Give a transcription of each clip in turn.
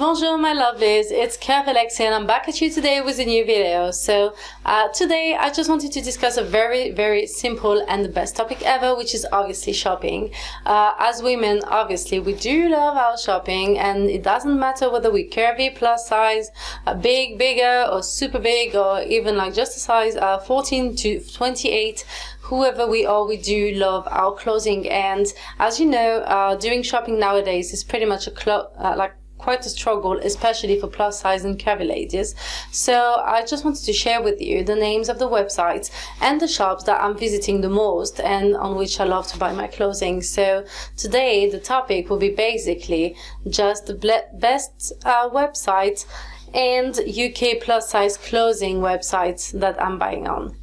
Bonjour my lovelies, it's Curvylexie and I'm back at you today with a new video. So today I just wanted to discuss a very simple and the best topic ever, which is obviously shopping. As women, obviously we do love our shopping, and it doesn't matter whether we're curvy, plus size, big, bigger, or super big, or even like just a size 14 to 28. Whoever we are, we do love our clothing, and as you know, doing shopping nowadays is pretty much quite a struggle, especially for plus size and curvy ladies. So I just wanted to share with you the names of the websites and the shops that I'm visiting the most and on which I love to buy my clothing. So today the topic will be basically just the best websites and UK plus size clothing websites that I'm buying on.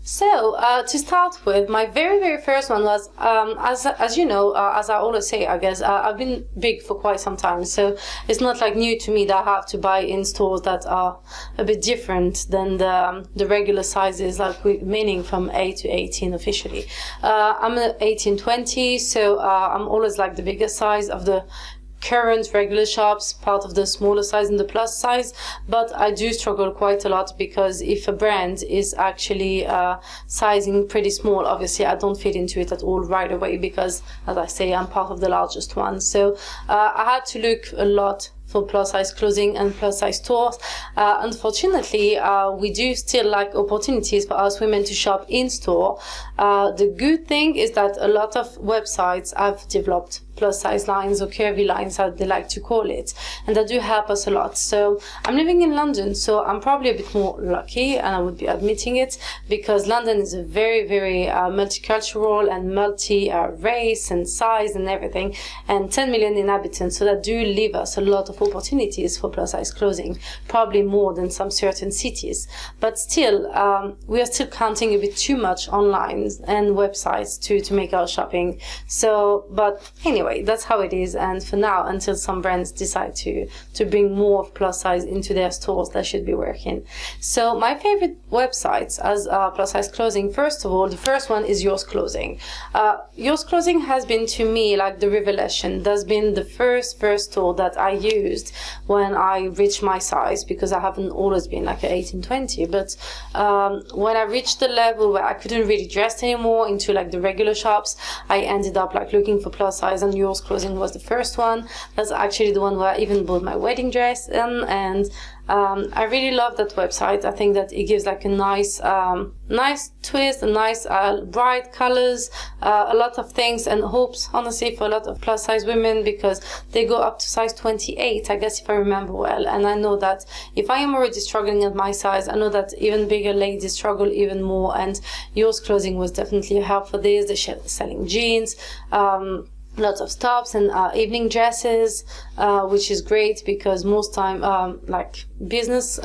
So to start with, my very first one was, as you know, as I always say, I guess, I've been big for quite some time, so it's not like new to me that I have to buy in stores that are a bit different than the regular sizes, like meaning from 8 to 18 officially. I'm an 18-20, so I'm always like the bigger size of the current regular shops, part of the smaller size and the plus size, but I do struggle quite a lot because if a brand is actually sizing pretty small, obviously I don't fit into it at all right away because, as I say, I'm part of the largest one. So I had to look a lot for plus size clothing and plus size stores. Unfortunately, we do still like opportunities for us women to shop in store. The good thing is that a lot of websites have developed plus size lines or curvy lines, as they like to call it, and that do help us a lot. So I'm living in London, so I'm probably a bit more lucky, and I would be admitting it, because London is a very multicultural and multi-race and size and everything, and 10 million inhabitants, so that do leave us a lot of opportunities for plus size clothing, probably more than some certain cities. But still, we are still counting a bit too much online and websites to make our shopping. So, but anyway, that's how it is, and for now, until some brands decide to bring more of plus size into their stores, that should be working. So my favorite websites as plus size clothing, first of all, the first one is Yours Clothing. Yours Clothing has been to me like the revelation. That's been the first store that I used when I reached my size, because I haven't always been like an 18-20, but when I reached the level where I couldn't really dress anymore into like the regular shops, I ended up like looking for plus size, and Yours Clothing was the first one. That's actually the one where I even bought my wedding dress in, and I really love that website. I think that it gives like a nice twist, a nice bright colors, a lot of things, and hopes honestly for a lot of plus size women, because they go up to size 28, I guess, if I remember well. And I know that if I am already struggling at my size, I know that even bigger ladies struggle even more, and Yours Clothing was definitely a help for this. They're selling jeans, lots of tops and evening dresses, which is great because most time like business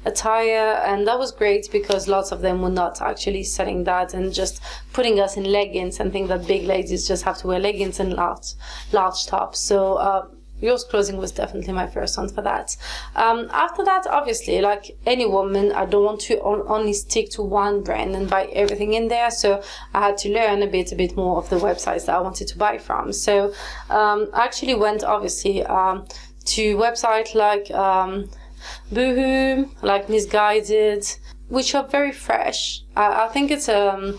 attire, and that was great because lots of them were not actually selling that and just putting us in leggings, and think that big ladies just have to wear leggings and large tops. So Yours Clothing was definitely my first one for that. After that, obviously, like any woman, I don't want to only stick to one brand and buy everything in there. So I had to learn a bit more of the websites that I wanted to buy from. So I actually went, obviously, to websites like Boohoo, like Misguided, which are very fresh. I think it's a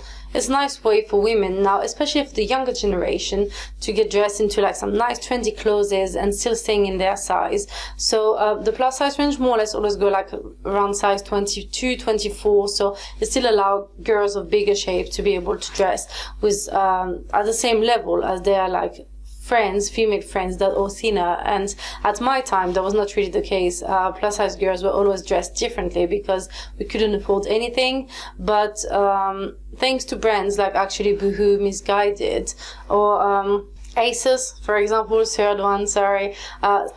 nice way for women now, especially for the younger generation, to get dressed into like some nice trendy clothes and still staying in their size. So the plus size range more or less always go like around size 22, 24. So it still allow girls of bigger shape to be able to dress with at the same level as their like female friends that are thinner. And at my time, that was not really the case. Plus size girls were always dressed differently because we couldn't afford anything. But thanks to brands like actually Boohoo, Misguided, or ASOS, for example, third one, sorry.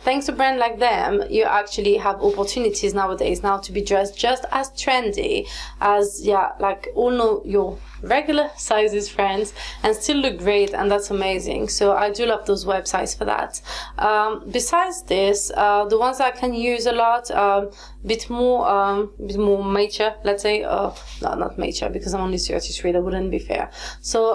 Thanks to brands like them, you actually have opportunities nowadays now to be dressed just as trendy as, like all your regular sizes friends and still look great, and that's amazing. So I do love those websites for that. Besides this, the ones that I can use a lot, bit more mature, let's say. No, not mature, because I'm only 33, that wouldn't be fair. So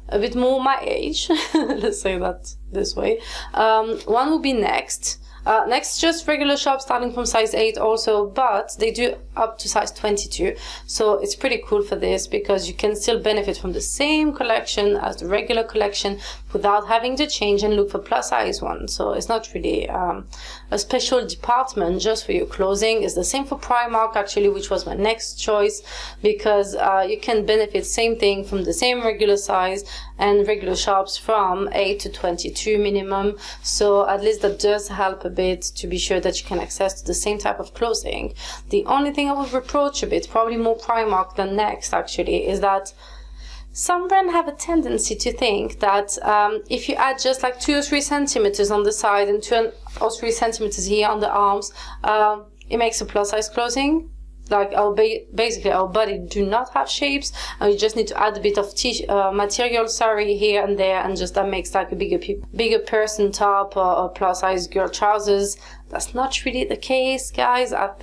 a bit more my age, let's say that this way. One will be Next. Next, just regular shop starting from size 8 also, but they do up to size 22. So it's pretty cool for this because you can still benefit from the same collection as the regular collection without having to change and look for plus size one. So it's not really a special department just for your clothing. It's the same for Primark actually, which was my next choice, because you can benefit same thing from the same regular size and regular shops from 8 to 22 minimum. So at least that does help a bit to be sure that you can access to the same type of clothing. The only thing I would reproach a bit, probably more Primark than Next actually, is that some brands have a tendency to think that if you add just like 2 or 3 centimeters on the side and 2 or 3 centimeters here on the arms, it makes a plus size clothing. Like basically our body do not have shapes, and you just need to add a bit of material, here and there, and just that makes like a bigger person top or plus size girl trousers. That's not really the case, guys. I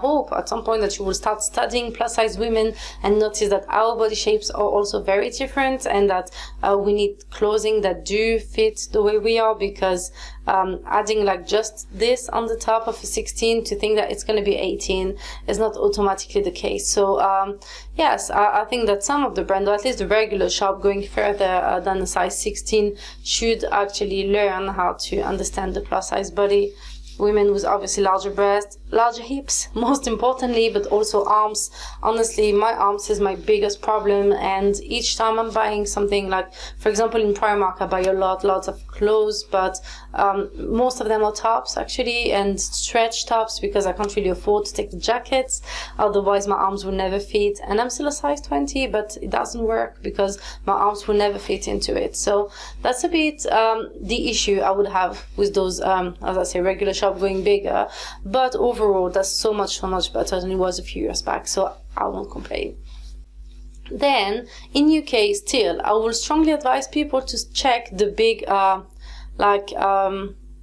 hope at some point that you will start studying plus size women and notice that our body shapes are also very different, and that we need clothing that do fit the way we are, because adding like just this on the top of a 16 to think that it's going to be 18 is not automatically the case. So yes, I think that some of the brands, or at least the regular shop going further than the size 16, should actually learn how to understand the plus size body. Women with obviously larger breasts, larger hips, most importantly, but also arms. Honestly, my arms is my biggest problem, and each time I'm buying something, like for example in Primark I buy lots of clothes, but most of them are tops actually, and stretch tops, because I can't really afford to take the jackets, otherwise my arms will never fit. And I'm still a size 20, but it doesn't work because my arms will never fit into it. So that's a bit the issue I would have with those as I say, regular shop going bigger. But overall that's so much better than it was a few years back, so I won't complain. Then in UK still, I will strongly advise people to check the big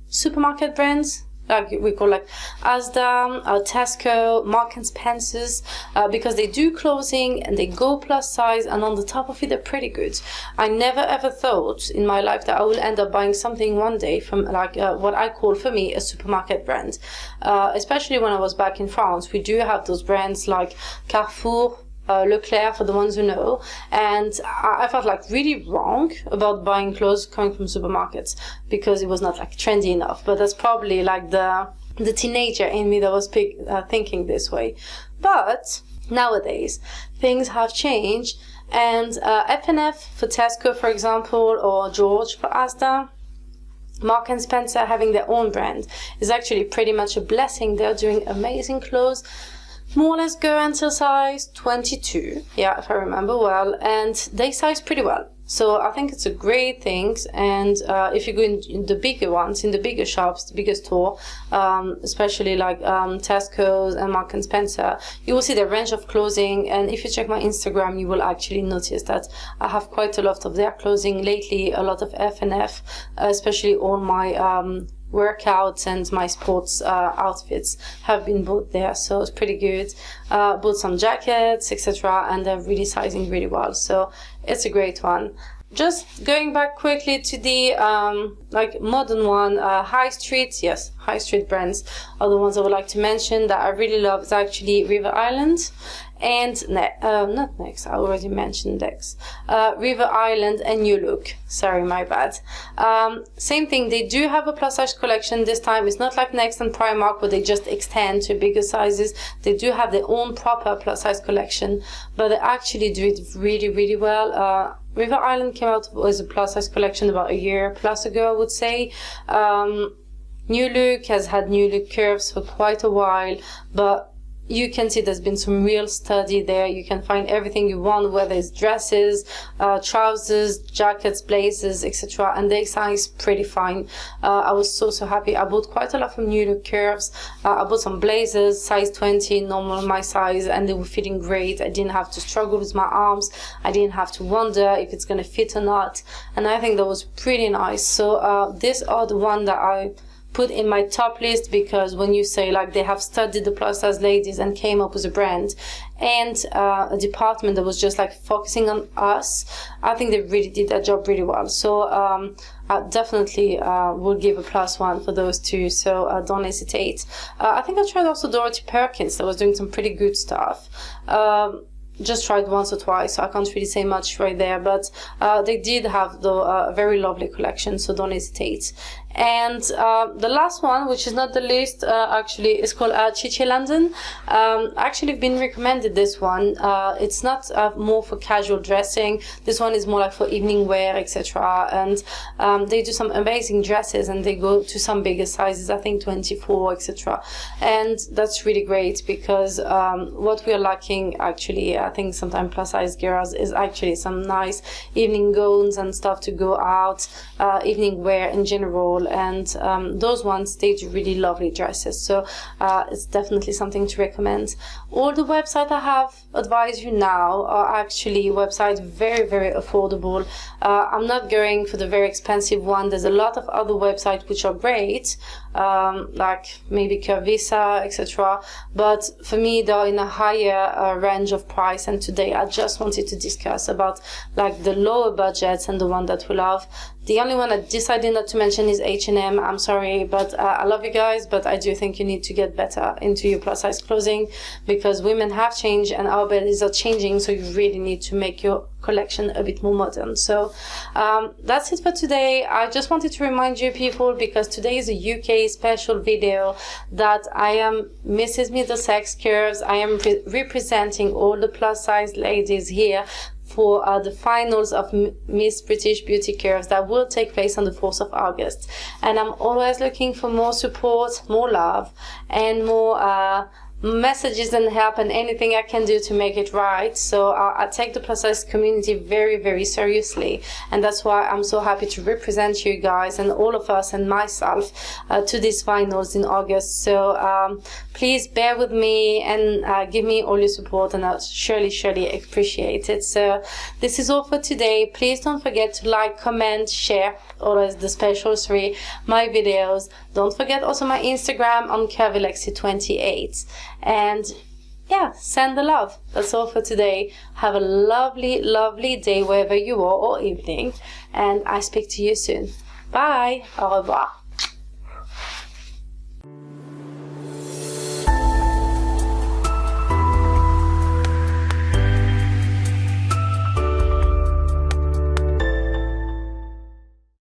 supermarket brands, like we call like Asda, Tesco, Marks and Spencer's, because they do clothing and they go plus size, and on the top of it they're pretty good. I never ever thought in my life that I will end up buying something one day from like what I call for me a supermarket brand, especially when I was back in France. We do have those brands like Carrefour, Leclerc, for the ones who know, and I felt like really wrong about buying clothes coming from supermarkets because it was not like trendy enough. But that's probably like the teenager in me that was thinking this way. But nowadays things have changed, and F&F for Tesco, for example, or George for Asda, Marks and Spencer having their own brand is actually pretty much a blessing. They're doing amazing clothes, more or less go until size 22, if I remember well, and they size pretty well. So I think it's a great thing. And if you go in the bigger ones, in the bigger shops, the bigger store, especially like Tesco's and Marks and Spencer, you will see the range of clothing. And if you check my Instagram, you will actually notice that I have quite a lot of their clothing lately, a lot of F&F, especially all my workouts and my sports outfits have been bought there, so it's pretty good. Bought some jackets, etc., and they're really sizing really well, so it's a great one. Just going back quickly to the like modern one, high street brands are the ones I would like to mention that I really love. Is actually River Island and not Next, I already mentioned Next. River Island and New Look, sorry, my bad. Same thing, they do have a plus size collection this time. It's not like Next and Primark where they just extend to bigger sizes. They do have their own proper plus size collection, but they actually do it really well. River Island came out with a plus size collection about a year plus ago, I would say. New Look has had New Look curves for quite a while, but you can see there's been some real study there. You can find everything you want, whether it's dresses, trousers, jackets, blazers, etc. And the design is pretty fine. I was so happy. I bought quite a lot from New Look Curves. I bought some blazers, size 20, normal my size, and they were fitting great. I didn't have to struggle with my arms. I didn't have to wonder if it's going to fit or not. And I think that was pretty nice. So these are the one that I put in my top list, because when you say like they have studied the plus size ladies and came up with a brand and a department that was just like focusing on us, I think they really did their job really well. So I definitely would give a +1 for those two, so don't hesitate. I think I tried also Dorothy Perkins that was doing some pretty good stuff. Just tried once or twice, so I can't really say much right there, but they did have a very lovely collection, so don't hesitate. And the last one, which is not the least, actually, is called Chichi London. Actually, I've been recommended this one. It's not more for casual dressing. This one is more like for evening wear, etc. And they do some amazing dresses, and they go to some bigger sizes, I think 24, etc. And that's really great, because what we are lacking, actually, I think sometimes plus size girls, is actually some nice evening gowns and stuff to go out, evening wear in general. And those ones, they do really lovely dresses, so it's definitely something to recommend. All the websites I have advised you now are actually websites very affordable. I'm not going for the very expensive one. There's a lot of other websites which are great, like maybe Curvy, etc. But for me, they're in a higher range of price, and today I just wanted to discuss about like the lower budgets and the one that we love. The only one I decided not to mention is H&M. I'm sorry, but I love you guys, but I do think you need to get better into your plus size clothing, because women have changed and our bodies are changing, so you really need to make your collection a bit more modern. So that's it for today. I just wanted to remind you people, because today is a UK special video, that I am Mrs. Middlesex Curves. I am representing all the plus size ladies here for the finals of Miss British Beauty Curves that will take place on the 4th of August. And I'm always looking for more support, more love, and more messages and help, and anything I can do to make it right. So I take the plus size community very seriously, and that's why I'm so happy to represent you guys and all of us and myself to these finals in August. So please bear with me and give me all your support, and I'll surely appreciate it. So this is all for today. Please don't forget to like, comment, share, always the special 3, my videos. Don't forget also my Instagram on Curvylexie28. And yeah, send the love. That's all for today. Have a lovely day wherever you are, or evening, and I speak to you soon. Bye. Au revoir.